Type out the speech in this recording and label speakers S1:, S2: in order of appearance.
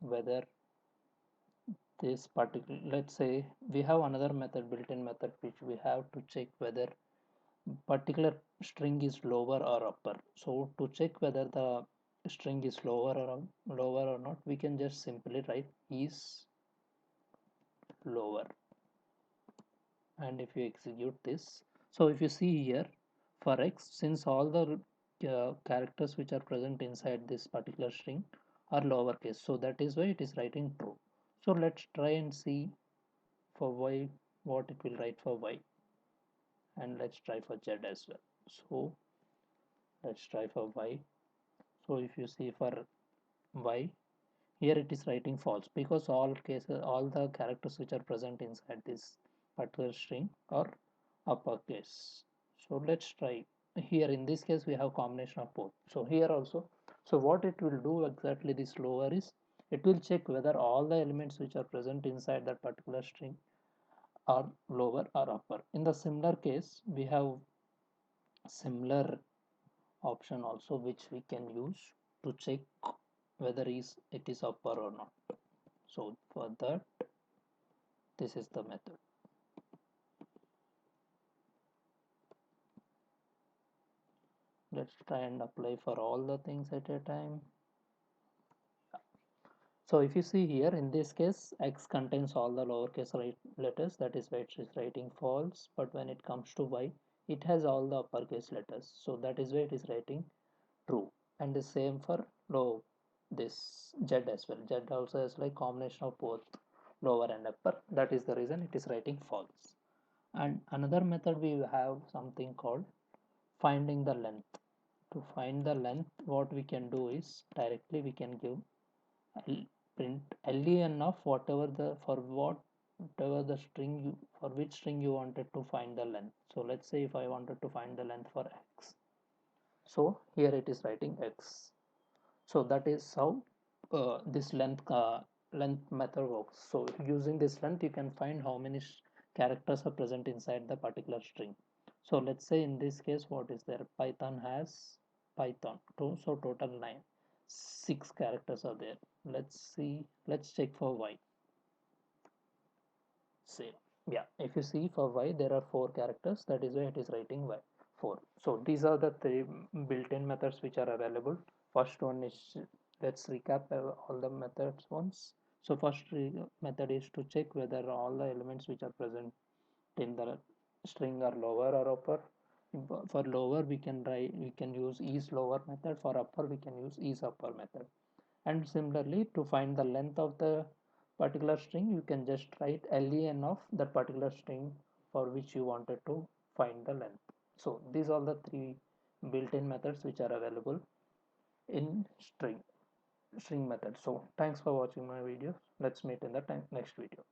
S1: whether this particular, let's say we have another method, built-in method, which we have to check whether particular string is lower or upper. So to check whether the string is lower or not, we can just simply write is lower. And if you execute this, so if you see here for x, since all the characters which are present inside this particular string are lowercase, so that is why it is writing true. So let's try and see for y what it will write for y, and let's try for z as well. So let's try for y. So if you see for y, here it is writing false because all the characters which are present inside this particular string are uppercase. So let's try. Here in this case we have combination of both. So here also, so what it will do exactly this lower is, it will check whether all the elements which are present inside that particular string are lower or upper. In the similar case, we have similar option also which we can use to check whether it is upper or not. So for that, this is the method. Let's try and apply for all the things at a time. So if you see here in this case, x contains all the lowercase letters, that is why it is writing false. But when it comes to y, it has all the uppercase letters, so that is why it is writing true. And the same for low, this z as well. Z also has like combination of both lower and upper, that is the reason it is writing false. And another method, we have something called finding the length. To find the length, what we can do is directly we can give print len of whatever the for whatever the string you, for which string you wanted to find the length. So let's say if I wanted to find the length for x, so here it is writing x. So that is how this length method works. So using this length, you can find how many characters are present inside the particular string. So let's say in this case, what is there? Python has Python 2, so total 9. 6 characters are there. Let's see. Let's check for y. Same. Yeah. If you see for y, there are 4 characters. That is why it is writing y 4. So these are the 3 built-in methods which are available. First one is, let's recap all the methods once. So first method is to check whether all the elements which are present in the string are lower or upper. For lower, we can use is lower method. For upper, we can use is upper method. And similarly, to find the length of the particular string, you can just write len of that particular string for which you wanted to find the length. So these are the 3 built-in methods which are available in string method. So thanks for watching my video. Let's meet in the next video.